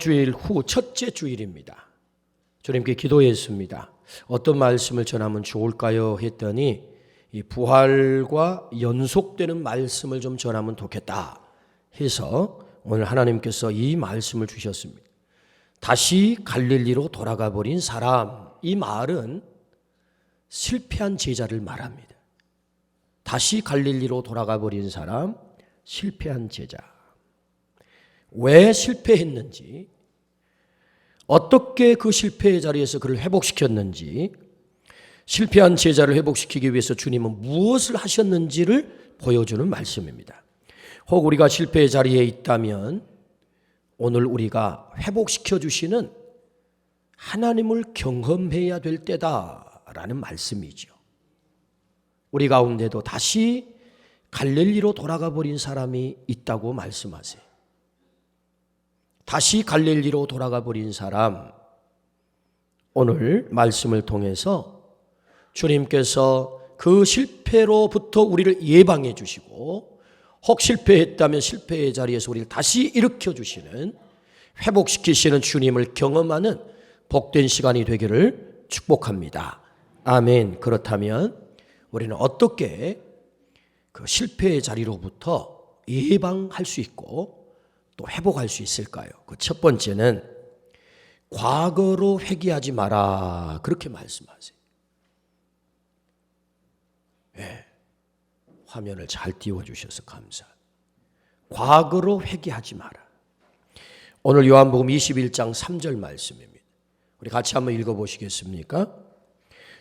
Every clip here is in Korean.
주일 후 첫째 주일입니다. 주님께 기도했습니다. 어떤 말씀을 전하면 좋을까요? 했더니 이 부활과 연속되는 말씀을 좀 전하면 좋겠다 해서 오늘 하나님께서 이 말씀을 주셨습니다. 다시 갈릴리로 돌아가 버린 사람, 이 말은 실패한 제자를 말합니다. 다시 갈릴리로 돌아가 버린 사람, 실패한 제자. 왜 실패했는지, 어떻게 그 실패의 자리에서 그를 회복시켰는지, 실패한 제자를 회복시키기 위해서 주님은 무엇을 하셨는지를 보여주는 말씀입니다. 혹 우리가 실패의 자리에 있다면 오늘 우리가 회복시켜 주시는 하나님을 경험해야 될 때다라는 말씀이죠. 우리 가운데도 다시 갈릴리로 돌아가 버린 사람이 있다고 말씀하세요. 다시 갈릴리로 돌아가 버린 사람, 오늘 말씀을 통해서 주님께서 그 실패로부터 우리를 예방해 주시고, 혹 실패했다면 실패의 자리에서 우리를 다시 일으켜 주시는, 회복시키시는 주님을 경험하는 복된 시간이 되기를 축복합니다. 아멘. 그렇다면 우리는 어떻게 그 실패의 자리로부터 예방할 수 있고 또 회복할 수 있을까요? 그 첫 번째는 과거로 회귀하지 마라, 그렇게 말씀하세요. 네. 화면을 잘 띄워주셔서 감사합니다. 과거로 회귀하지 마라. 오늘 요한복음 21장 3절 말씀입니다. 우리 같이 한번 읽어보시겠습니까?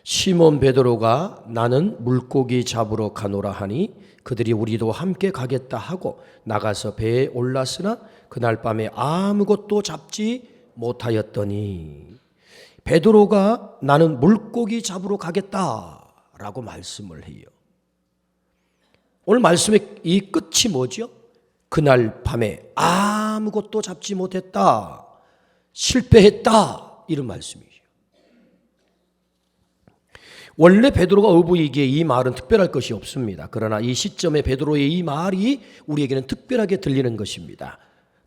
시몬 베드로가 나는 물고기 잡으러 가노라 하니 그들이 우리도 함께 가겠다 하고 나가서 배에 올랐으나 그날 밤에 아무것도 잡지 못하였더니, 베드로가 나는 물고기 잡으러 가겠다라고 말씀을 해요. 오늘 말씀의 이 끝이 뭐죠? 그날 밤에 아무것도 잡지 못했다, 실패했다, 이런 말씀이죠. 원래 베드로가 어부이기에 이 말은 특별할 것이 없습니다. 그러나 이 시점에 베드로의 이 말이 우리에게는 특별하게 들리는 것입니다.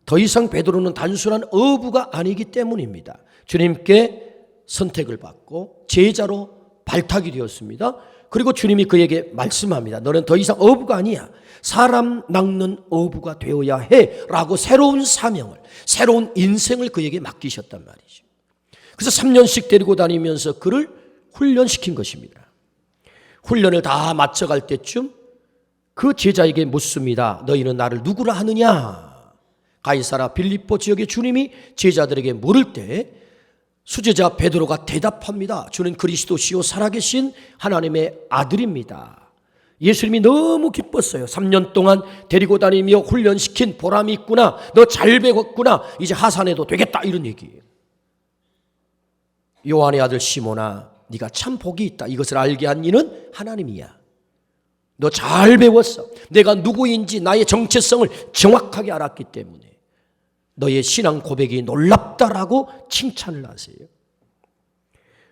더 이상 베드로는 단순한 어부가 아니기 때문입니다. 주님께 선택을 받고 제자로 발탁이 되었습니다. 그리고 주님이 그에게 말씀합니다. 너는 더 이상 어부가 아니야. 사람 낚는 어부가 되어야 해 라고 새로운 사명을, 새로운 인생을 그에게 맡기셨단 말이죠. 그래서 3년씩 데리고 다니면서 그를 훈련시킨 것입니다. 훈련을 다 마쳐갈 때쯤 그 제자에게 묻습니다. 너희는 나를 누구라 하느냐? 가이사라 빌립보 지역의 주님이 제자들에게 물을 때 수제자 베드로가 대답합니다. 주는 그리스도시요 살아계신 하나님의 아들입니다. 예수님이 너무 기뻤어요. 3년 동안 데리고 다니며 훈련시킨 보람이 있구나. 너 잘 배웠구나. 이제 하산해도 되겠다, 이런 얘기예요. 요한의 아들 시몬아, 네가 참 복이 있다. 이것을 알게 한 이는 하나님이야. 너 잘 배웠어. 내가 누구인지 나의 정체성을 정확하게 알았기 때문에 너의 신앙 고백이 놀랍다라고 칭찬을 하세요.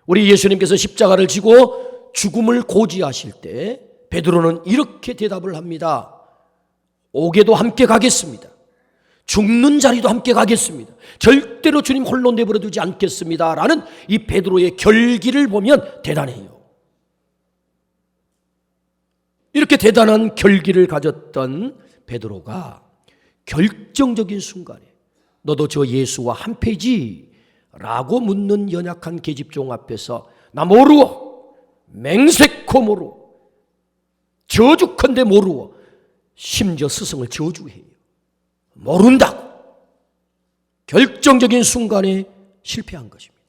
우리 예수님께서 십자가를 지고 죽음을 고지하실 때 베드로는 이렇게 대답을 합니다. 옥에도 함께 가겠습니다. 죽는 자리도 함께 가겠습니다. 절대로 주님 홀로 내버려 두지 않겠습니다 라는 이 베드로의 결기를 보면 대단해요. 이렇게 대단한 결기를 가졌던 베드로가 결정적인 순간에 너도 저 예수와 한패지? 라고 묻는 연약한 계집종 앞에서 나 모르오, 맹세코 모르오, 저주컨대 모르오, 심지어 스승을 저주해요. 모른다고 결정적인 순간에 실패한 것입니다.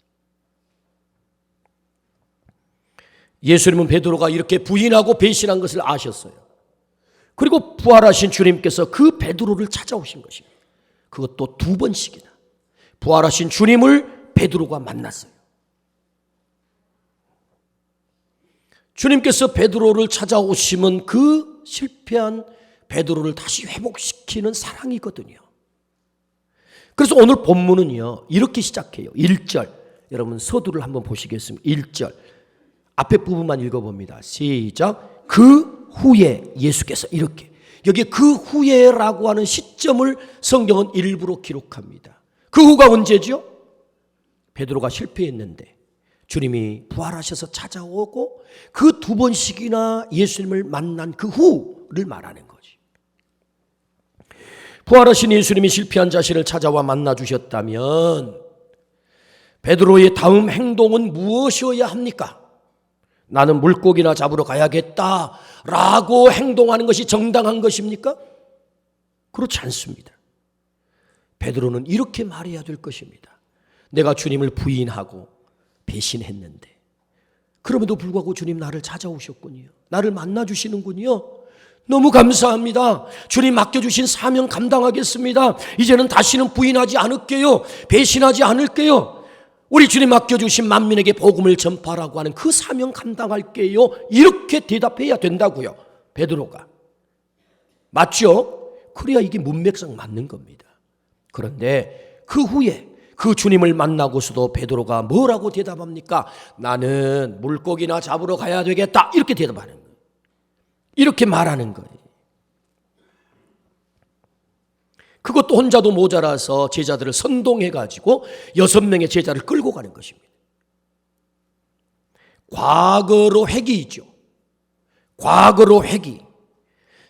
예수님은 베드로가 이렇게 부인하고 배신한 것을 아셨어요. 그리고 부활하신 주님께서 그 베드로를 찾아오신 것입니다. 그것도 2번씩이나 부활하신 주님을 베드로가 만났어요. 주님께서 베드로를 찾아오시면 그 실패한 베드로를 다시 회복시키는 사랑이거든요. 그래서 오늘 본문은요, 이렇게 시작해요. 1절, 여러분 서두를 한번 보시겠습니다. 1절 앞에 부분만 읽어봅니다. 시작. 그 후에 예수께서 이렇게, 여기 그 후에라고 하는 시점을 성경은 일부러 기록합니다. 그 후가 언제죠? 베드로가 실패했는데 주님이 부활하셔서 찾아오고 그 두 번씩이나 예수님을 만난 그 후를 말하는 거지. 부활하신 예수님이 실패한 자신을 찾아와 만나 주셨다면 베드로의 다음 행동은 무엇이어야 합니까? 나는 물고기나 잡으러 가야겠다라고 행동하는 것이 정당한 것입니까? 그렇지 않습니다. 베드로는 이렇게 말해야 될 것입니다. 내가 주님을 부인하고 배신했는데 그럼에도 불구하고 주님 나를 찾아오셨군요. 나를 만나주시는군요. 너무 감사합니다. 주님 맡겨주신 사명 감당하겠습니다. 이제는 다시는 부인하지 않을게요. 배신하지 않을게요. 우리 주님 맡겨주신 만민에게 복음을 전파하라고 하는 그 사명 감당할게요. 이렇게 대답해야 된다고요. 베드로가. 맞죠? 그래야 이게 문맥상 맞는 겁니다. 그런데 그 후에 그 주님을 만나고서도 베드로가 뭐라고 대답합니까? 나는 물고기나 잡으러 가야 되겠다. 이렇게 대답하는 거예요. 이렇게 말하는 거예요. 그것도 혼자도 모자라서 제자들을 선동해가지고 6명의 제자를 끌고 가는 것입니다. 과거로 회귀이죠. 과거로 회귀.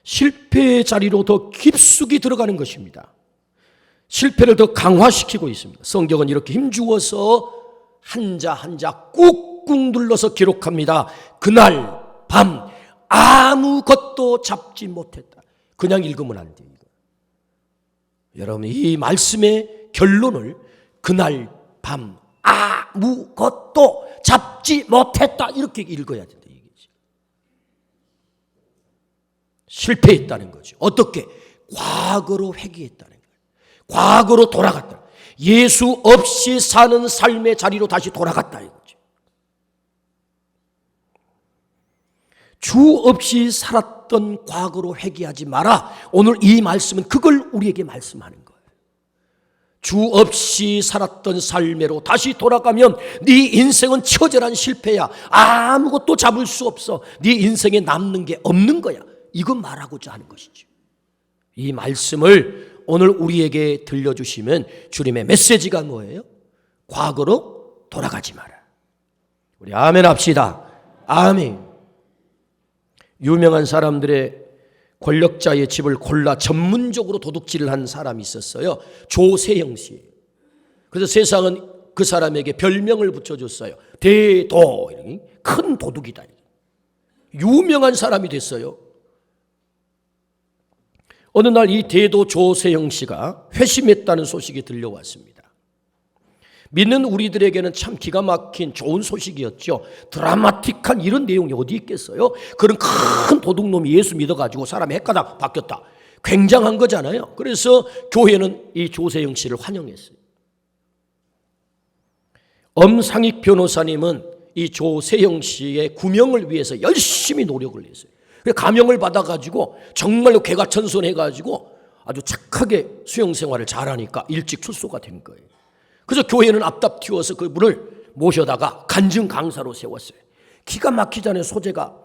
실패의 자리로 더 깊숙이 들어가는 것입니다. 실패를 더 강화시키고 있습니다. 성경은 이렇게 힘주어서 한자 한자 꾹꾹 눌러서 기록합니다. 그날 밤 아무것도 잡지 못했다. 그냥 읽으면 안 돼요. 여러분 이 말씀의 결론을 그날 밤 아무것도 잡지 못했다 이렇게 읽어야 된다. 실패했다는 거죠. 어떻게? 과거로 회귀했다는 거예요. 과거로 돌아갔다. 예수 없이 사는 삶의 자리로 다시 돌아갔다 이거죠. 주 없이 살았던 과거로 회귀하지 마라. 오늘 이 말씀은 그걸 우리에게 말씀하는 거예요. 주 없이 살았던 삶으로 다시 돌아가면 네 인생은 처절한 실패야. 아무것도 잡을 수 없어. 네 인생에 남는 게 없는 거야. 이건 말하고자 하는 것이죠. 이 말씀을 오늘 우리에게 들려주시면 주님의 메시지가 뭐예요? 과거로 돌아가지 마라. 우리 아멘 합시다. 아멘. 유명한 사람들의 권력자의 집을 골라 전문적으로 도둑질을 한 사람이 있었어요. 조세영 씨. 그래서 세상은 그 사람에게 별명을 붙여줬어요. 대도. 큰 도둑이다. 유명한 사람이 됐어요. 어느 날 이 대도 조세영 씨가 회심했다는 소식이 들려왔습니다. 믿는 우리들에게는 참 기가 막힌 좋은 소식이었죠. 드라마틱한 이런 내용이 어디 있겠어요? 그런 큰 도둑놈이 예수 믿어가지고 사람이 헷가닥 바뀌었다. 굉장한 거잖아요. 그래서 교회는 이 조세영 씨를 환영했어요. 엄상익 변호사님은 이 조세영 씨의 구명을 위해서 열심히 노력을 했어요. 감형을 받아가지고 정말로 개가천선해가지고 아주 착하게 수용생활을 잘하니까 일찍 출소가 된 거예요. 그래서 교회는 앞답 튀어서 그분을 모셔다가 간증 강사로 세웠어요. 기가 막히잖아요. 소재가.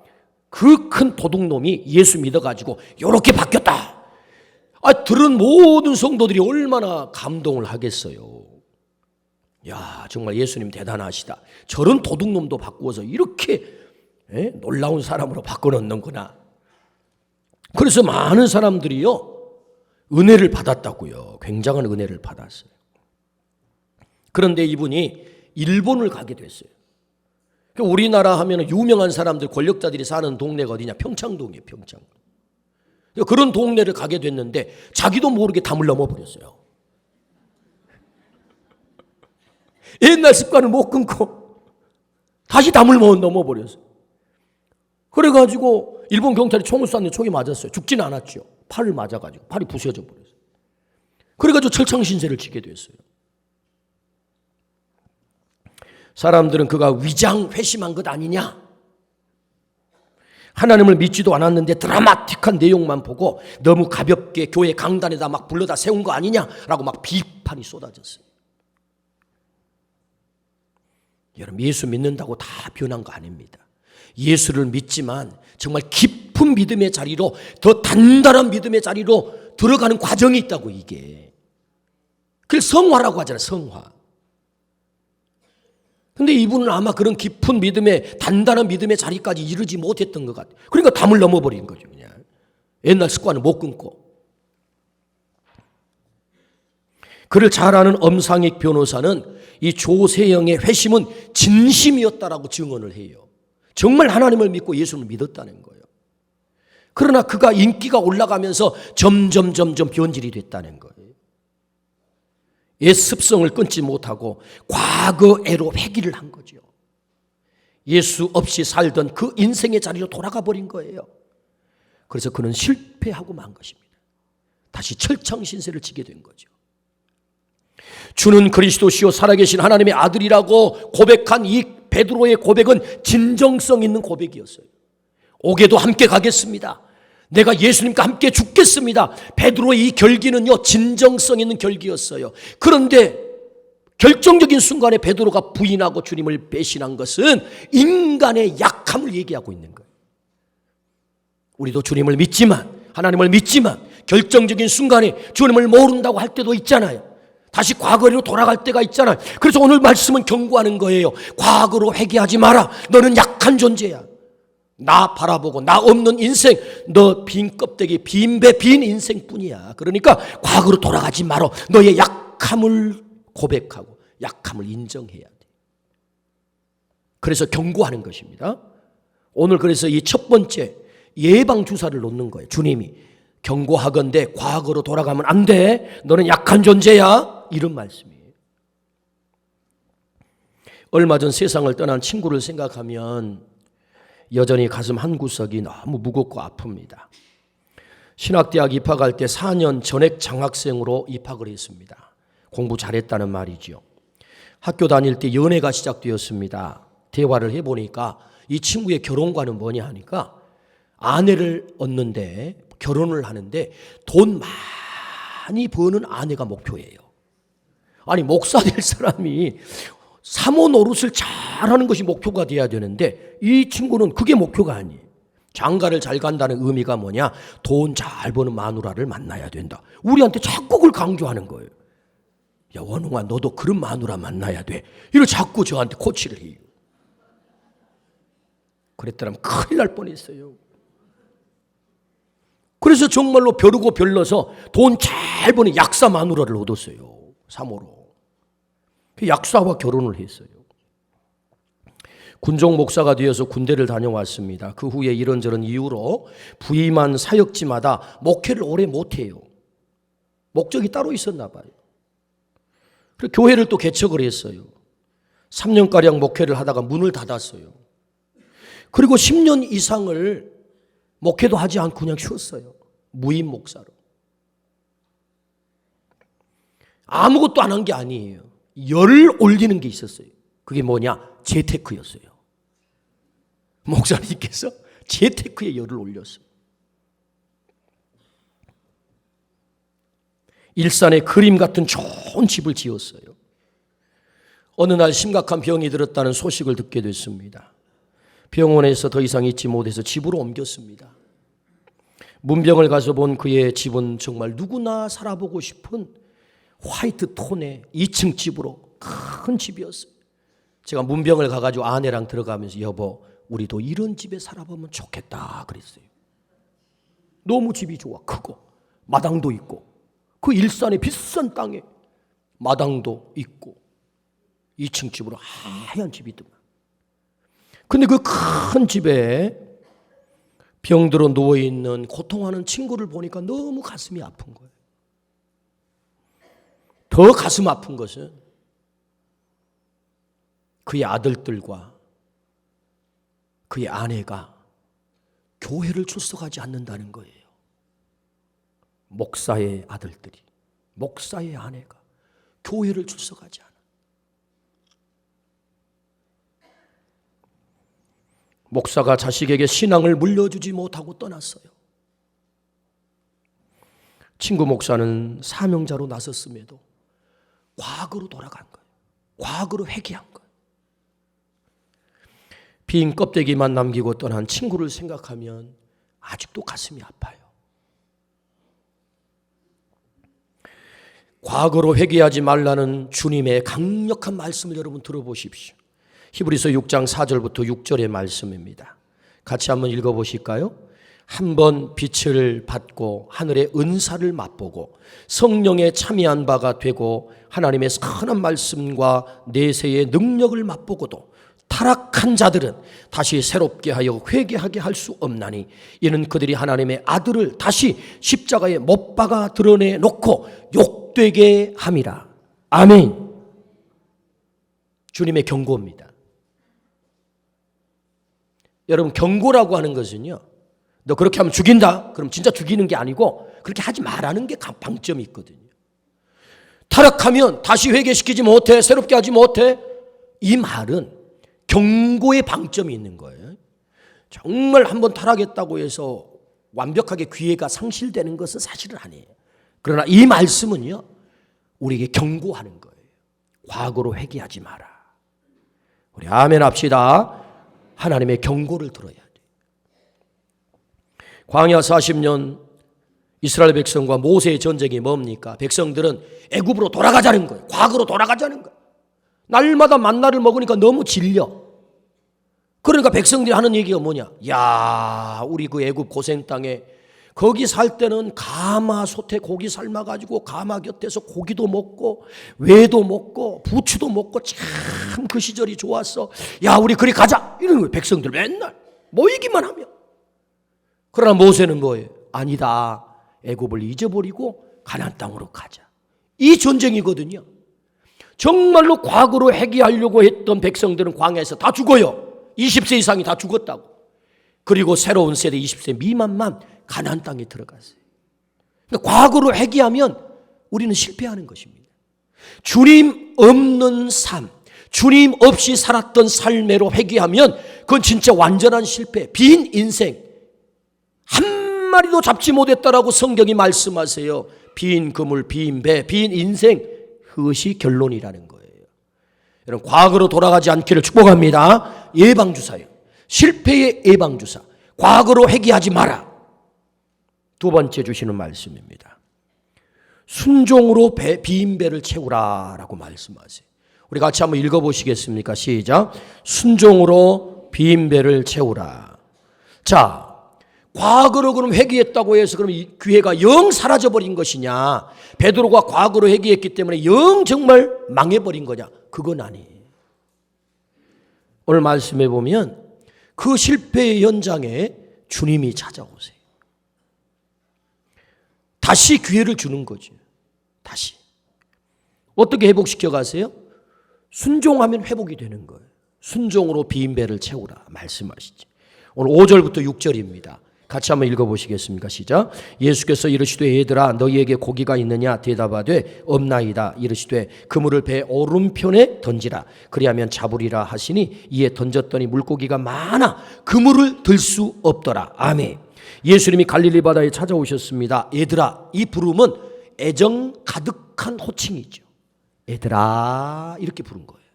그 큰 도둑놈이 예수 믿어가지고 이렇게 바뀌었다. 들은 모든 성도들이 얼마나 감동을 하겠어요. 야, 정말 예수님 대단하시다. 저런 도둑놈도 바꾸어서 이렇게 놀라운 사람으로 바꿔놓는구나. 그래서 많은 사람들이요 은혜를 받았다고요. 굉장한 은혜를 받았어요. 그런데 이분이 일본을 가게 됐어요. 우리나라 하면 유명한 사람들, 권력자들이 사는 동네가 어디냐? 평창동이에요. 평창. 그런 동네를 가게 됐는데 자기도 모르게 담을 넘어버렸어요. 옛날 습관을 못 끊고 다시 담을 넘어버렸어요. 그래가지고 일본 경찰이 총을 쐈는데 총이 맞았어요. 죽지는 않았죠. 팔을 맞아가지고 팔이 부서져 버렸어요. 그래가지고 철창신세를 지게 됐어요. 사람들은 그가 위장 회심한 것 아니냐? 하나님을 믿지도 않았는데 드라마틱한 내용만 보고 너무 가볍게 교회 강단에다 막 불러다 세운 거 아니냐라고 막 비판이 쏟아졌어요. 여러분 예수 믿는다고 다 변한 거 아닙니다. 예수를 믿지만 정말 깊은 믿음의 자리로 더 단단한 믿음의 자리로 들어가는 과정이 있다고 이게. 그걸 성화라고 하잖아요. 성화. 근데 이분은 아마 그런 깊은 믿음의, 단단한 믿음의 자리까지 이르지 못했던 것 같아요. 그러니까 담을 넘어버린 거죠. 그냥 옛날 습관을 못 끊고. 그를 잘 아는 엄상익 변호사는 이 조세영의 회심은 진심이었다라고 증언을 해요. 정말 하나님을 믿고 예수를 믿었다는 거예요. 그러나 그가 인기가 올라가면서 점점 변질이 됐다는 거예요. 옛 습성을 끊지 못하고 과거애로 회귀를 한 거죠. 예수 없이 살던 그 인생의 자리로 돌아가 버린 거예요. 그래서 그는 실패하고 만 것입니다. 다시 철창신세를 지게 된 거죠. 주는 그리스도시요 살아계신 하나님의 아들이라고 고백한 이 베드로의 고백은 진정성 있는 고백이었어요. 옥에도 함께 가겠습니다. 내가 예수님과 함께 죽겠습니다. 베드로의 이 결기는요, 진정성 있는 결기였어요. 그런데 결정적인 순간에 베드로가 부인하고 주님을 배신한 것은 인간의 약함을 얘기하고 있는 거예요. 우리도 주님을 믿지만, 하나님을 믿지만 결정적인 순간에 주님을 모른다고 할 때도 있잖아요. 다시 과거로 돌아갈 때가 있잖아요. 그래서 오늘 말씀은 경고하는 거예요. 과거로 회개하지 마라. 너는 약한 존재야. 나 바라보고 나 없는 인생, 너 빈 껍데기, 빈배 빈 인생뿐이야. 그러니까 과거로 돌아가지 마라. 너의 약함을 고백하고 약함을 인정해야 돼. 그래서 경고하는 것입니다. 오늘 그래서 이 첫 번째 예방 주사를 놓는 거예요. 주님이 경고하건대 과거로 돌아가면 안 돼. 너는 약한 존재야. 이런 말씀이에요. 얼마 전 세상을 떠난 친구를 생각하면 여전히 가슴 한구석이 너무 무겁고 아픕니다. 신학대학 입학할 때 4년 전액 장학생으로 입학을 했습니다. 공부 잘했다는 말이죠. 학교 다닐 때 연애가 시작되었습니다. 대화를 해보니까 이 친구의 결혼과는 뭐냐 하니까 아내를 얻는데, 결혼을 하는데 돈 많이 버는 아내가 목표예요. 아니, 목사 될 사람이 사모 노릇을 잘하는 것이 목표가 돼야 되는데 이 친구는 그게 목표가 아니에요. 장가를 잘 간다는 의미가 뭐냐? 돈 잘 버는 마누라를 만나야 된다. 우리한테 자꾸 그걸 강조하는 거예요. 야, 원웅아, 너도 그런 마누라 만나야 돼. 이걸 자꾸 저한테 코치를 해요. 그랬더라면 큰일 날 뻔했어요. 그래서 정말로 벼르고 별러서 돈 잘 버는 약사 마누라를 얻었어요. 사모로. 약사와 결혼을 했어요. 군종 목사가 되어서 군대를 다녀왔습니다. 그 후에 이런저런 이유로 부임한 사역지마다 목회를 오래 못해요. 목적이 따로 있었나 봐요. 그래서 교회를 또 개척을 했어요. 3년가량 목회를 하다가 문을 닫았어요. 그리고 10년 이상을 목회도 하지 않고 그냥 쉬었어요. 무임 목사로. 아무것도 안 한 게 아니에요. 열을 올리는 게 있었어요. 그게 뭐냐? 재테크였어요. 목사님께서 재테크에 열을 올렸어요. 일산에 그림 같은 좋은 집을 지었어요. 어느 날 심각한 병이 들었다는 소식을 듣게 됐습니다. 병원에서 더 이상 있지 못해서 집으로 옮겼습니다. 문병을 가서 본 그의 집은 정말 누구나 살아보고 싶은 화이트 톤의 2층 집으로 큰 집이었어요. 제가 문병을 가가지고 아내랑 들어가면서 여보, 우리도 이런 집에 살아보면 좋겠다 그랬어요. 너무 집이 좋아. 크고 마당도 있고 그 일산의 비싼 땅에 마당도 있고 2층 집으로 하얀 집이 있더만. 근데 그 큰 집에 병들어 누워있는 고통하는 친구를 보니까 너무 가슴이 아픈 거예요. 더 가슴 아픈 것은 그의 아들들과 그의 아내가 교회를 출석하지 않는다는 거예요. 목사의 아들들이, 목사의 아내가 교회를 출석하지 않아. 목사가 자식에게 신앙을 물려주지 못하고 떠났어요. 친구 목사는 사명자로 나섰음에도 과거로 돌아간 거예요. 과거로 회귀한 거예요. 빈 껍데기만 남기고 떠난 친구를 생각하면 아직도 가슴이 아파요. 과거로 회개하지 말라는 주님의 강력한 말씀을 여러분 들어보십시오. 히브리서 6장 4절부터 6절의 말씀입니다. 같이 한번 읽어보실까요? 한번 빛을 받고 하늘의 은사를 맛보고 성령에 참여한 바가 되고 하나님의 선한 말씀과 내세의 능력을 맛보고도 타락한 자들은 다시 새롭게 하여 회개하게 할 수 없나니 이는 그들이 하나님의 아들을 다시 십자가에 못 박아 드러내놓고 욕되게 함이라. 아멘. 주님의 경고입니다. 여러분, 경고라고 하는 것은요, 너 그렇게 하면 죽인다. 그럼 진짜 죽이는 게 아니고 그렇게 하지 말라는 게 방점이 있거든요. 타락하면 다시 회개시키지 못해, 새롭게 하지 못해. 이 말은 경고의 방점이 있는 거예요. 정말 한번 타락했다고 해서 완벽하게 기회가 상실되는 것은 사실은 아니에요. 그러나 이 말씀은요, 우리에게 경고하는 거예요. 과거로 회개하지 마라. 우리 아멘 합시다. 하나님의 경고를 들어야 돼요. 광야 40년 이스라엘 백성과 모세의 전쟁이 뭡니까? 백성들은 애굽으로 돌아가자는 거예요. 과거로 돌아가자는 거예요. 날마다 만나를 먹으니까 너무 질려. 그러니까 백성들이 하는 얘기가 뭐냐? 야, 우리 그 애굽 고생 땅에 거기 살 때는 가마솥에 고기 삶아가지고 가마 곁에서 고기도 먹고 외도 먹고 부추도 먹고 참 그 시절이 좋았어. 야, 우리 그리 가자. 이런 거예요. 백성들 맨날 모이기만 하면. 그러나 모세는 뭐예요? 아니다. 애굽을 잊어버리고 가나안 땅으로 가자. 이 전쟁이거든요. 정말로 과거로 회개하려고 했던 백성들은 광야에서 다 죽어요. 20세 이상이 다 죽었다고. 그리고 새로운 세대 20세 미만만 가나안 땅에 들어갔어요. 그러니까 과거로 회개하면 우리는 실패하는 것입니다. 주님 없는 삶, 주님 없이 살았던 삶으로 회개하면 그건 진짜 완전한 실패, 빈 인생. 한 마리도 잡지 못했다라고 성경이 말씀하세요. 빈 그물, 빈 배, 빈 인생. 그것이 결론이라는 거예요. 여러분, 과거로 돌아가지 않기를 축복합니다. 예방주사요. 실패의 예방주사. 과거로 회개하지 마라. 두 번째 주시는 말씀입니다. 순종으로 빈 배를 채우라라고 말씀하세요. 우리 같이 한번 읽어보시겠습니까? 시작. 순종으로 빈 배를 채우라. 자, 과거로 그럼 회개했다고 해서 그럼 이 기회가 영 사라져버린 것이냐? 베드로가 과거로 회개했기 때문에 영 정말 망해버린 거냐? 그건 아니에요. 오늘 말씀해 보면 그 실패의 현장에 주님이 찾아오세요. 다시 기회를 주는 거죠. 다시. 어떻게 회복시켜 가세요? 순종하면 회복이 되는 거예요. 순종으로 빈 배를 채우라 말씀하시죠. 오늘 5절부터 6절입니다. 같이 한번 읽어보시겠습니까? 시작. 예수께서 이르시되 얘들아 너희에게 고기가 있느냐 대답하되 없나이다. 이르시되 그물을 배 오른편에 던지라. 그리하면 잡으리라 하시니 이에 던졌더니 물고기가 많아 그물을 들 수 없더라. 아멘. 예수님이 갈릴리 바다에 찾아오셨습니다. 얘들아, 이 부름은 애정 가득한 호칭이죠. 얘들아 이렇게 부른 거예요.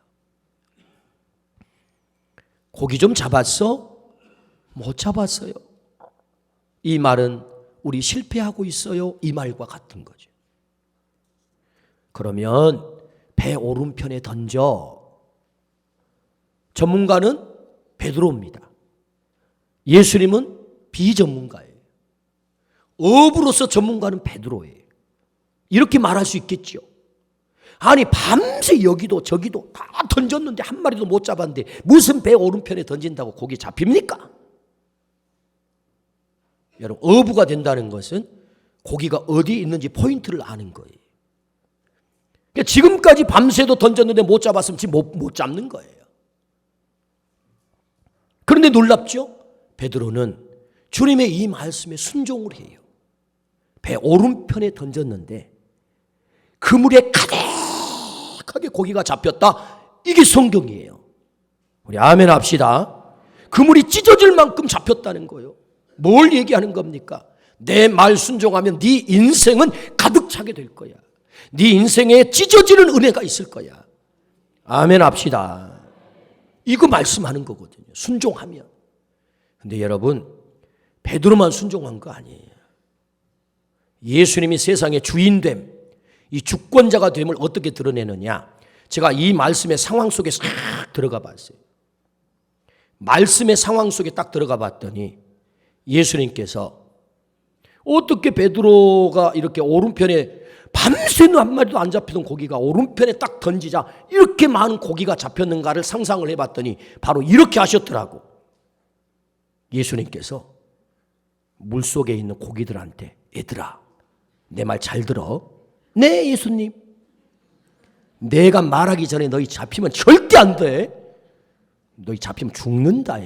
고기 좀 잡았어? 못 잡았어요. 이 말은 우리 실패하고 있어요. 이 말과 같은 거죠. 그러면 배 오른편에 던져. 전문가는 베드로입니다. 예수님은 비전문가예요. 어부로서 전문가는 베드로예요. 이렇게 말할 수 있겠죠. 아니 밤새 여기도 저기도 다 던졌는데 한 마리도 못 잡았는데 무슨 배 오른편에 던진다고 고기 잡힙니까? 여러분, 어부가 된다는 것은 고기가 어디에 있는지 포인트를 아는 거예요. 그러니까 지금까지 밤새도 던졌는데 못 잡았으면 지금 못 잡는 거예요. 그런데 놀랍죠? 베드로는 주님의 이 말씀에 순종을 해요. 배 오른편에 던졌는데 그물에 가득하게 고기가 잡혔다. 이게 성경이에요. 우리 아멘 합시다. 그물이 찢어질 만큼 잡혔다는 거예요. 뭘 얘기하는 겁니까? 내 말 순종하면 네 인생은 가득 차게 될 거야. 네 인생에 찢어지는 은혜가 있을 거야. 아멘 합시다. 이거 말씀하는 거거든요. 순종하면. 근데 여러분, 베드로만 순종한 거 아니에요. 예수님이 세상의 주인됨, 이 주권자가 됨을 어떻게 드러내느냐? 제가 이 말씀의 상황 속에 싹 들어가 봤어요. 말씀의 상황 속에 딱 들어가 봤더니 예수님께서 어떻게 베드로가 이렇게 오른편에 밤새는 한 마리도 안 잡히던 고기가 오른편에 딱 던지자 이렇게 많은 고기가 잡혔는가를 상상을 해봤더니 바로 이렇게 하셨더라고. 예수님께서 물속에 있는 고기들한테 얘들아 내 말 잘 들어. 네 예수님. 내가 말하기 전에 너희 잡히면 절대 안 돼. 너희 잡히면 죽는다.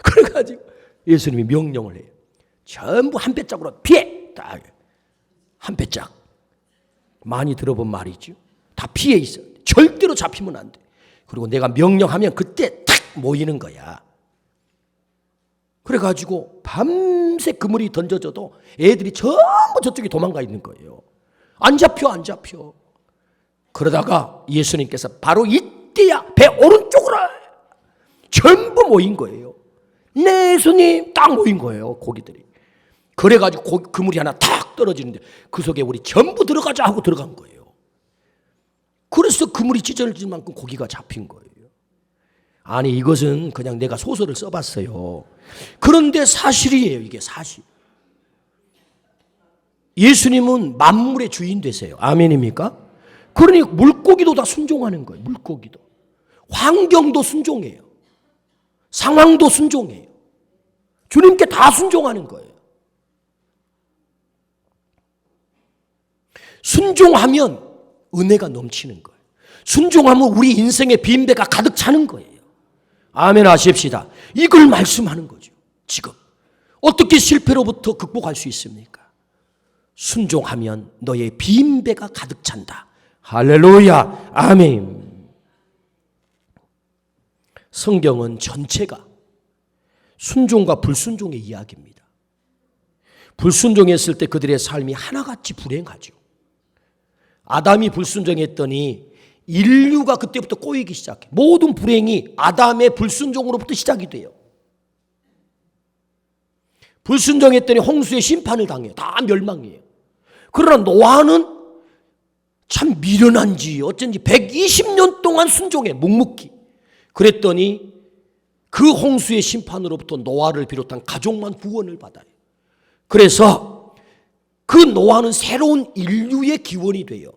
그래가지고 예수님이 명령을 해요. 전부 한 배짝으로 피해. 딱 한 배짝. 많이 들어본 말이죠. 다 피해 있어. 절대로 잡히면 안 돼. 그리고 내가 명령하면 그때 탁 모이는 거야. 그래가지고 밤새 그물이 던져져도 애들이 전부 저쪽에 도망가 있는 거예요. 안 잡혀 안 잡혀. 그러다가 예수님께서 바로 이때야 배 오른쪽으로 전부 모인 거예요. 네 예수님 딱 모인 거예요 고기들이. 그래가지고 그물이 하나 탁 떨어지는데 그 속에 우리 전부 들어가자 하고 들어간 거예요. 그래서 그물이 찢어질 만큼 고기가 잡힌 거예요. 아니 이것은 그냥 내가 소설을 써봤어요. 그런데 사실이에요. 이게 사실. 예수님은 만물의 주인 되세요. 아멘입니까? 그러니 물고기도 다 순종하는 거예요. 물고기도. 환경도 순종해요. 상황도 순종해요. 주님께 다 순종하는 거예요. 순종하면 은혜가 넘치는 거예요. 순종하면 우리 인생의 빈배가 가득 차는 거예요. 아멘 하십시다. 이걸 말씀하는 거죠. 지금 어떻게 실패로부터 극복할 수 있습니까? 순종하면 너의 빈배가 가득 찬다. 할렐루야. 아멘. 성경은 전체가 순종과 불순종의 이야기입니다. 불순종했을 때 그들의 삶이 하나같이 불행하죠. 아담이 불순종했더니 인류가 그때부터 꼬이기 시작해. 모든 불행이 아담의 불순종으로부터 시작이 돼요. 불순종했더니 홍수의 심판을 당해요. 다 멸망이에요. 그러나 노아는 참 미련한지 어쩐지 120년 동안 순종해. 묵묵히. 그랬더니 그 홍수의 심판으로부터 노아를 비롯한 가족만 구원을 받아요. 그래서 그 노아는 새로운 인류의 기원이 돼요.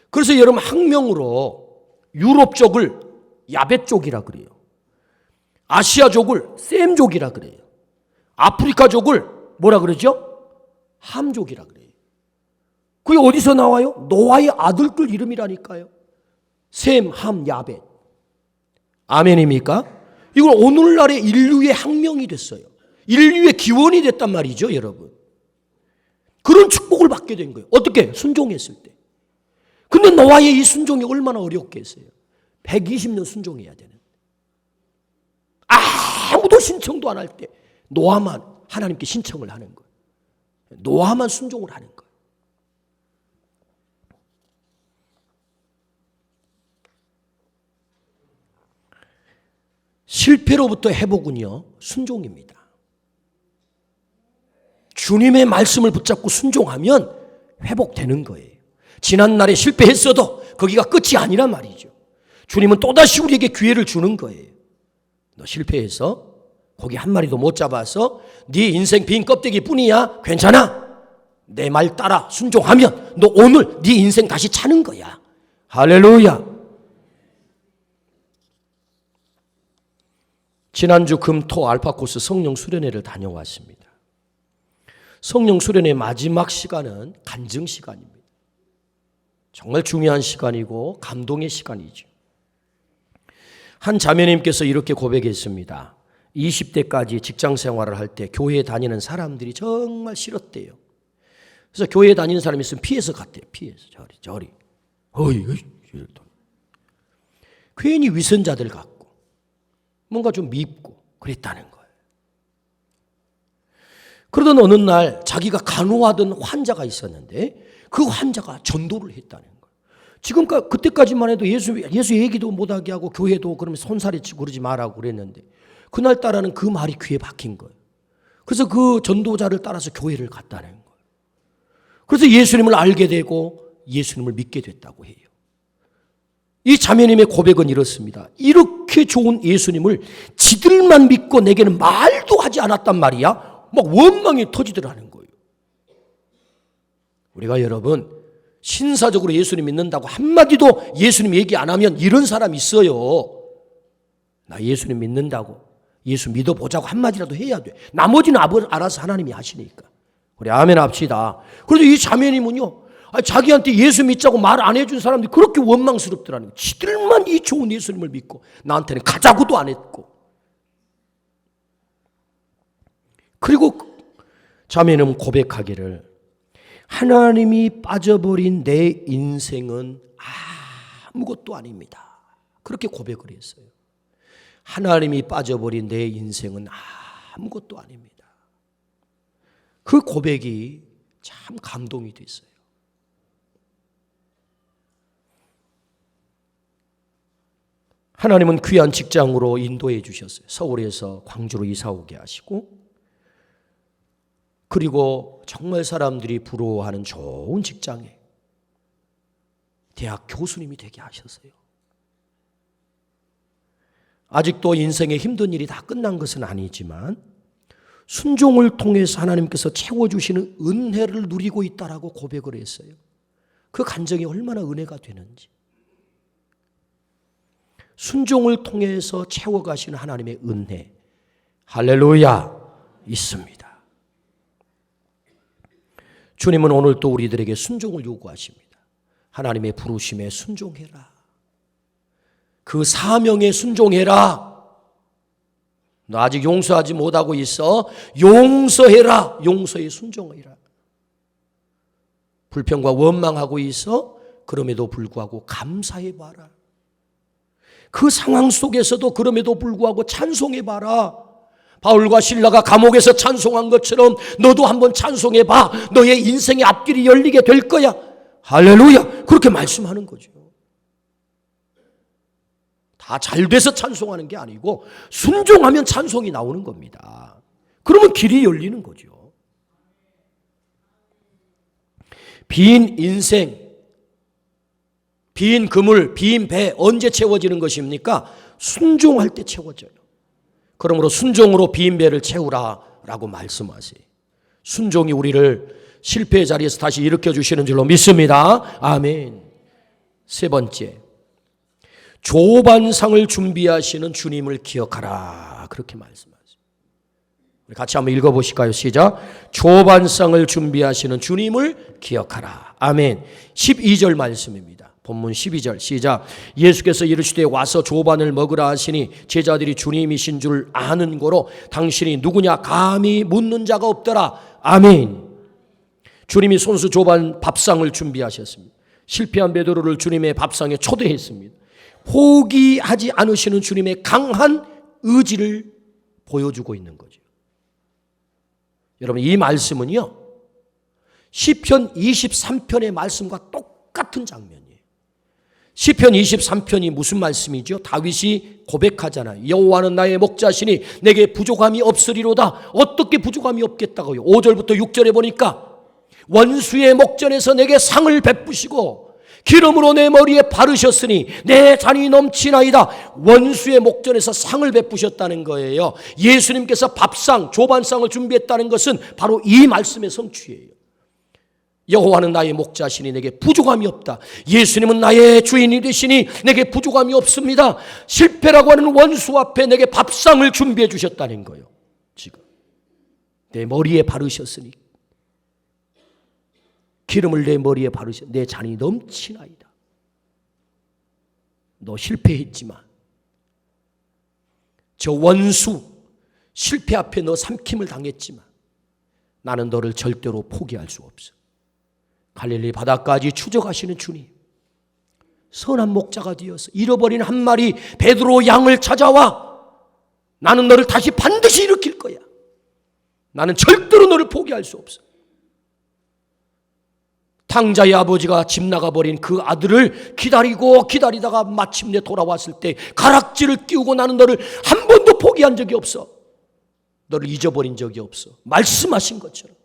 그래서 여러분 학명으로 유럽족을 야벳족이라 그래요. 아시아족을 셈족이라 그래요. 아프리카족을 뭐라 그러죠? 함족이라 그래요. 그게 어디서 나와요? 노아의 아들들 이름이라니까요. 셈, 함, 야벳. 아멘입니까? 이건 오늘날의 인류의 학명이 됐어요. 인류의 기원이 됐단 말이죠, 여러분. 그런 축복을 받게 된 거예요. 어떻게? 순종했을 때. 근데 노아의 이 순종이 얼마나 어렵겠어요. 120년 순종해야 되는. 아무도 신청도 안 할 때 노아만 하나님께 신청을 하는 거예요. 노아만 순종을 하는 거예요. 실패로부터 회복은요, 순종입니다. 주님의 말씀을 붙잡고 순종하면 회복되는 거예요. 지난날에 실패했어도 거기가 끝이 아니란 말이죠. 주님은 또다시 우리에게 기회를 주는 거예요. 너 실패해서 고기 한 마리도 못 잡아서 네 인생 빈 껍데기 뿐이야. 괜찮아. 내 말 따라 순종하면 너 오늘 네 인생 다시 차는 거야. 할렐루야. 지난주 금토 알파코스 성령 수련회를 다녀왔습니다. 성령 수련회 마지막 시간은 간증 시간입니다. 정말 중요한 시간이고 감동의 시간이죠. 한 자매님께서 이렇게 고백했습니다. 20대까지 직장 생활을 할 때 교회에 다니는 사람들이 정말 싫었대요. 그래서 교회에 다니는 사람이 있으면 피해서 갔대요. 피해서 저리. 어이. 괜히 위선자들 같고 뭔가 좀 밉고 그랬다는 거예요. 그러던 어느 날 자기가 간호하던 환자가 있었는데 그 환자가 전도를 했다는 거예요. 지금까지 그때까지만 해도 예수 얘기도 못하게 하고 교회도 그러면 손살에 치고 그러지 말라고 그랬는데 그날따라는 그 말이 귀에 박힌 거예요. 그래서 그 전도자를 따라서 교회를 갔다는 거예요. 그래서 예수님을 알게 되고 예수님을 믿게 됐다고 해요. 이 자매님의 고백은 이렇습니다. 이렇게 좋은 예수님을 지들만 믿고 내게는 말도 하지 않았단 말이야. 막 원망이 터지더라는 거예요. 우리가 여러분 신사적으로 예수님 믿는다고 한마디도 예수님 얘기 안 하면 이런 사람 있어요. 나 예수님 믿는다고, 예수 믿어보자고 한마디라도 해야 돼. 나머지는 알아서 하나님이 하시니까. 우리 아멘 합시다. 그래도 이 자매님은요, 자기한테 예수 믿자고 말 안 해준 사람들이 그렇게 원망스럽더라는 거예요. 지들만 이 좋은 예수님을 믿고 나한테는 가자고도 안 했고. 그리고 자매는 고백하기를, 하나님이 빠져버린 내 인생은 아무것도 아닙니다. 그렇게 고백을 했어요. 하나님이 빠져버린 내 인생은 아무것도 아닙니다. 그 고백이 참 감동이 됐어요. 하나님은 귀한 직장으로 인도해 주셨어요. 서울에서 광주로 이사 오게 하시고, 그리고 정말 사람들이 부러워하는 좋은 직장에 대학 교수님이 되게 하셨어요. 아직도 인생의 힘든 일이 다 끝난 것은 아니지만 순종을 통해서 하나님께서 채워주시는 은혜를 누리고 있다라고 고백을 했어요. 그 간증이 얼마나 은혜가 되는지. 순종을 통해서 채워가시는 하나님의 은혜, 할렐루야, 있습니다. 주님은 오늘 또 우리들에게 순종을 요구하십니다. 하나님의 부르심에 순종해라. 그 사명에 순종해라. 너 아직 용서하지 못하고 있어. 용서해라. 용서에 순종해라. 불평과 원망하고 있어. 그럼에도 불구하고 감사해봐라. 그 상황 속에서도 그럼에도 불구하고 찬송해봐라. 바울과 실라가 감옥에서 찬송한 것처럼 너도 한번 찬송해봐. 너의 인생의 앞길이 열리게 될 거야. 할렐루야. 그렇게 말씀하는 거죠. 다 잘 돼서 찬송하는 게 아니고 순종하면 찬송이 나오는 겁니다. 그러면 길이 열리는 거죠. 빈 인생, 빈 그물, 빈 배 언제 채워지는 것입니까? 순종할 때 채워져요. 그러므로 순종으로 빈 배를 채우라라고 말씀하세요. 순종이 우리를 실패의 자리에서 다시 일으켜 주시는 줄로 믿습니다. 아멘. 세 번째, 조반상을 준비하시는 주님을 기억하라. 그렇게 말씀하세요. 우리 같이 한번 읽어보실까요? 시작. 조반상을 준비하시는 주님을 기억하라. 아멘. 12절 말씀입니다. 본문 12절 시작. 예수께서 이르시되 와서 조반을 먹으라 하시니 제자들이 주님이신 줄 아는 고로 당신이 누구냐 감히 묻는 자가 없더라. 아멘. 주님이 손수 조반 밥상을 준비하셨습니다. 실패한 베드로를 주님의 밥상에 초대했습니다. 포기하지 않으시는 주님의 강한 의지를 보여주고 있는 거죠. 여러분, 이 말씀은요, 시편 23편의 말씀과 똑같은 장면이에요. 시편 23편이 무슨 말씀이죠? 다윗이 고백하잖아요. 여호와는 나의 목자시니 내게 부족함이 없으리로다. 어떻게 부족함이 없겠다고요? 5절부터 6절에 보니까 원수의 목전에서 내게 상을 베푸시고 기름으로 내 머리에 바르셨으니 내 잔이 넘치나이다. 원수의 목전에서 상을 베푸셨다는 거예요. 예수님께서 밥상, 조반상을 준비했다는 것은 바로 이 말씀의 성취예요. 여호와는 나의 목자시니 내게 부족함이 없다. 예수님은 나의 주인이 되시니 내게 부족함이 없습니다. 실패라고 하는 원수 앞에 내게 밥상을 준비해 주셨다는 거예요. 지금 내 머리에 바르셨으니 기름을 내 머리에 바르셨, 내 잔이 넘치나이다. 너 실패했지만 저 원수 실패 앞에 너 삼킴을 당했지만 나는 너를 절대로 포기할 수 없어. 갈릴리 바다까지 추적하시는 주님, 선한 목자가 되어서 잃어버린 한 마리 베드로 양을 찾아와 나는 너를 다시 반드시 일으킬 거야. 나는 절대로 너를 포기할 수 없어. 탕자의 아버지가 집 나가버린 그 아들을 기다리다가 마침내 돌아왔을 때 가락지를 끼우고 나는 너를 한 번도 포기한 적이 없어. 너를 잊어버린 적이 없어. 말씀하신 것처럼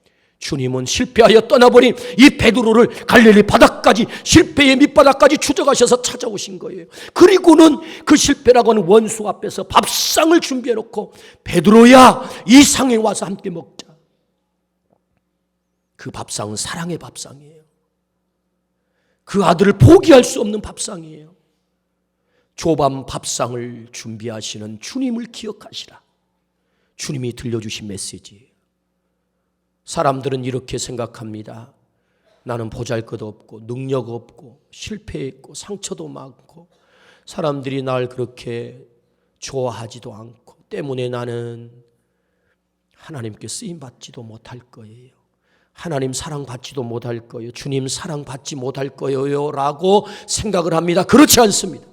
주님은 실패하여 떠나버린 이 베드로를 갈릴리 바다까지, 실패의 밑바닥까지 추적하셔서 찾아오신 거예요. 그리고는 그 실패라고 하는 원수 앞에서 밥상을 준비해놓고, 베드로야, 이 상에 와서 함께 먹자. 그 밥상은 사랑의 밥상이에요. 그 아들을 포기할 수 없는 밥상이에요. 조반 밥상을 준비하시는 주님을 기억하시라. 주님이 들려주신 메시지예요. 사람들은 이렇게 생각합니다. 나는 보잘것 없고 능력 없고 실패했고 상처도 많고 사람들이 날 그렇게 좋아하지도 않고 때문에 나는 하나님께 쓰임받지도 못할 거예요. 하나님 사랑받지도 못할 거예요. 주님 사랑받지 못할 거예요 라고 생각을 합니다. 그렇지 않습니다.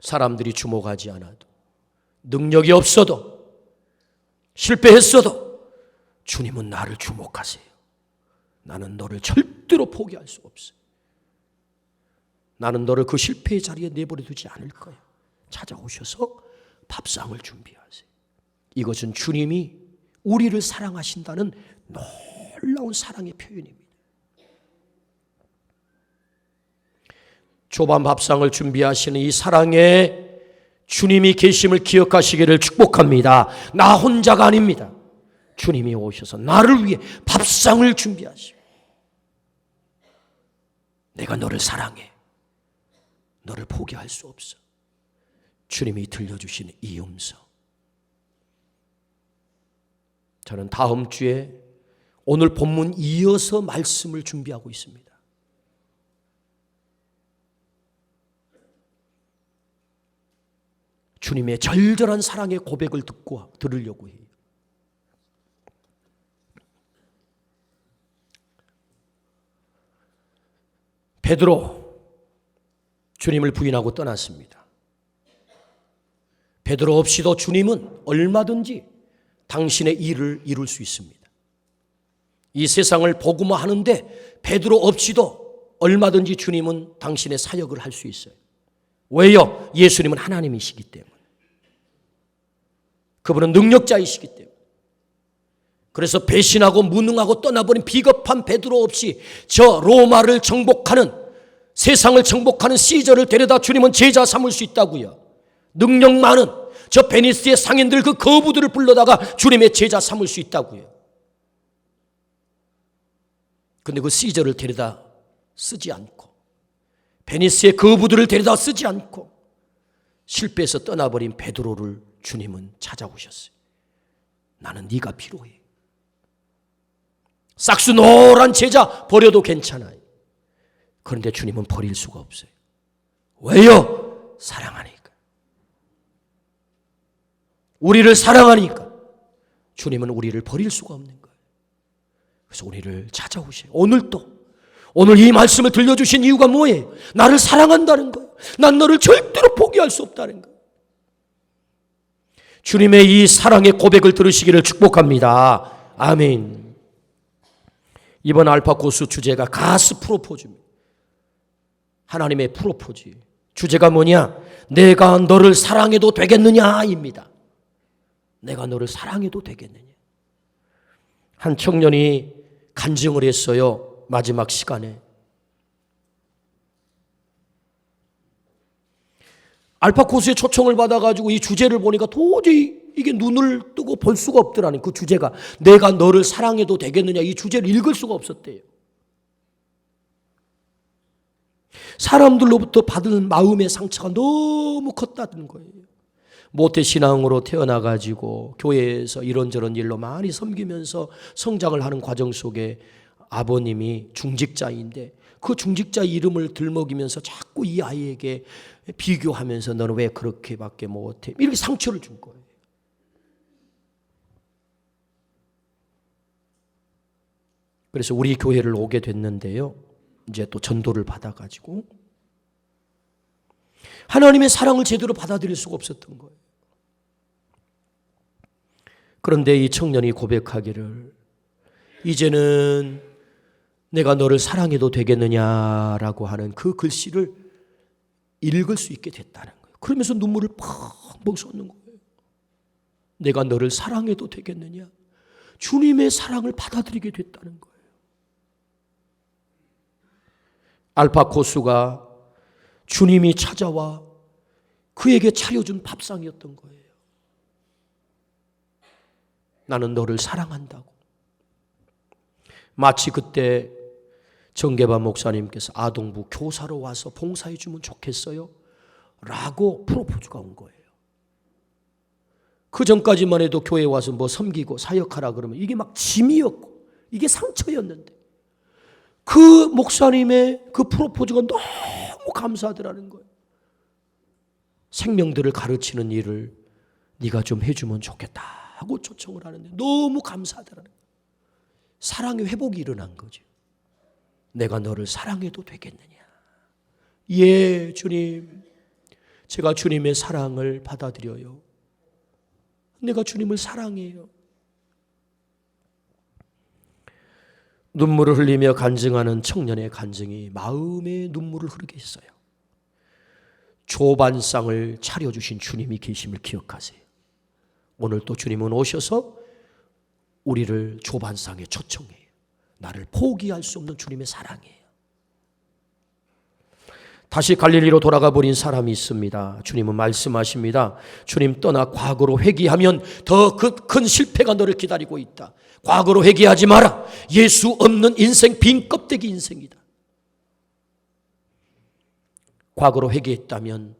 사람들이 주목하지 않아도, 능력이 없어도, 실패했어도 주님은 나를 주목하세요. 나는 너를 절대로 포기할 수 없어요. 나는 너를 그 실패의 자리에 내버려 두지 않을 거야. 찾아오셔서 밥상을 준비하세요. 이것은 주님이 우리를 사랑하신다는 놀라운 사랑의 표현입니다. 조반 밥상을 준비하시는 이 사랑의 주님이 계심을 기억하시기를 축복합니다. 나 혼자가 아닙니다. 주님이 오셔서 나를 위해 밥상을 준비하시고, 내가 너를 사랑해. 너를 포기할 수 없어. 주님이 들려주시는 이 음성. 저는 다음 주에 오늘 본문 이어서 말씀을 준비하고 있습니다. 주님의 절절한 사랑의 고백을 들으려고 해요. 베드로, 주님을 부인하고 떠났습니다. 베드로 없이도 주님은 얼마든지 당신의 일을 이룰 수 있습니다. 이 세상을 복음화하는데 베드로 없이도 얼마든지 주님은 당신의 사역을 할 수 있어요. 왜요? 예수님은 하나님이시기 때문에. 그분은 능력자이시기 때문에. 그래서 배신하고 무능하고 떠나버린 비겁한 베드로 없이 저 로마를 정복하는, 세상을 정복하는 시저를 데려다 주님은 제자 삼을 수 있다고요. 능력 많은 저 베니스의 상인들, 그 거부들을 불러다가 주님의 제자 삼을 수 있다고요. 근데 그 시저를 데려다 쓰지 않고, 베니스의 거부들을 데려다 쓰지 않고 실패해서 떠나버린 베드로를 주님은 찾아오셨어요. 나는 네가 필요해. 싹수 노란 제자 버려도 괜찮아요. 그런데 주님은 버릴 수가 없어요. 왜요? 사랑하니까. 우리를 사랑하니까 주님은 우리를 버릴 수가 없는 거예요. 그래서 우리를 찾아오셔요. 오늘 이 말씀을 들려주신 이유가 뭐예요? 나를 사랑한다는 거예요. 난 너를 절대로 포기할 수 없다는 거예요. 주님의 이 사랑의 고백을 들으시기를 축복합니다. 아멘. 이번 알파 코스 주제가 가스 프로포즈입니다. 하나님의 프로포즈. 주제가 뭐냐? 내가 너를 사랑해도 되겠느냐입니다. 내가 너를 사랑해도 되겠느냐. 한 청년이 간증을 했어요. 마지막 시간에. 알파 코스의 초청을 받아가지고 이 주제를 보니까 도저히 이게 눈을 뜨고 볼 수가 없더라니. 그 주제가 내가 너를 사랑해도 되겠느냐, 이 주제를 읽을 수가 없었대요. 사람들로부터 받은 마음의 상처가 너무 컸다는 거예요. 모태신앙으로 태어나가지고 교회에서 이런저런 일로 많이 섬기면서 성장을 하는 과정 속에 아버님이 중직자인데 그 중직자 이름을 들먹이면서 자꾸 이 아이에게 비교하면서 너는 왜 그렇게밖에 못해? 이렇게 상처를 준 거예요. 그래서 우리 교회를 오게 됐는데요. 이제 또 전도를 받아가지고 하나님의 사랑을 제대로 받아들일 수가 없었던 거예요. 그런데 이 청년이 고백하기를 이제는 내가 너를 사랑해도 되겠느냐라고 하는 그 글씨를 읽을 수 있게 됐다는 거예요. 그러면서 눈물을 펑펑 쏟는 거예요. 내가 너를 사랑해도 되겠느냐? 주님의 사랑을 받아들이게 됐다는 거예요. 알파코스가 주님이 찾아와 그에게 차려준 밥상이었던 거예요. 나는 너를 사랑한다고. 마치 그때 정계반 목사님께서 아동부 교사로 와서 봉사해 주면 좋겠어요? 라고 프로포즈가 온 거예요. 그 전까지만 해도 교회에 와서 뭐 섬기고 사역하라 그러면 이게 막 짐이었고 이게 상처였는데 그 목사님의 그 프로포즈가 너무 감사하더라는 거예요. 생명들을 가르치는 일을 네가 좀 해주면 좋겠다 하고 초청을 하는데 너무 감사하더라는 거예요. 사랑의 회복이 일어난 거죠. 내가 너를 사랑해도 되겠느냐. 예, 주님. 제가 주님의 사랑을 받아들여요. 내가 주님을 사랑해요. 눈물을 흘리며 간증하는 청년의 간증이 마음의 눈물을 흐르게 했어요. 조반상을 차려주신 주님이 계심을 기억하세요. 오늘 또 주님은 오셔서 우리를 조반상에 초청해요. 나를 포기할 수 없는 주님의 사랑이에요. 다시 갈릴리로 돌아가 버린 사람이 있습니다. 주님은 말씀하십니다. 주님 떠나 과거로 회개하면 더 큰 실패가 너를 기다리고 있다. 과거로 회개하지 마라. 예수 없는 인생 빈 껍데기 인생이다. 과거로 회개했다면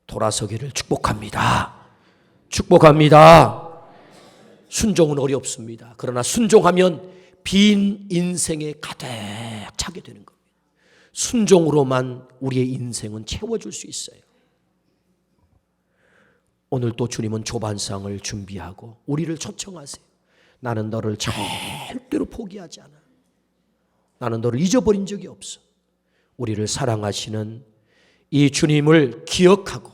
돌아서기를 축복합니다. 축복합니다. 순종은 어렵습니다. 그러나 순종하면 빈 인생에 가득 차게 되는 겁니다. 순종으로만 우리의 인생은 채워줄 수 있어요. 오늘 또 주님은 조반상을 준비하고 우리를 초청하세요. 나는 너를 절대로 포기하지 않아. 나는 너를 잊어버린 적이 없어. 우리를 사랑하시는 이 주님을 기억하고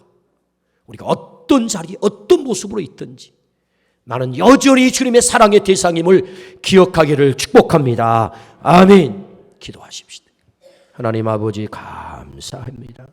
우리가 어떤 자리, 어떤 모습으로 있든지 나는 여전히 주님의 사랑의 대상임을 기억하기를 축복합니다. 아멘. 기도하십시다. 하나님 아버지 감사합니다.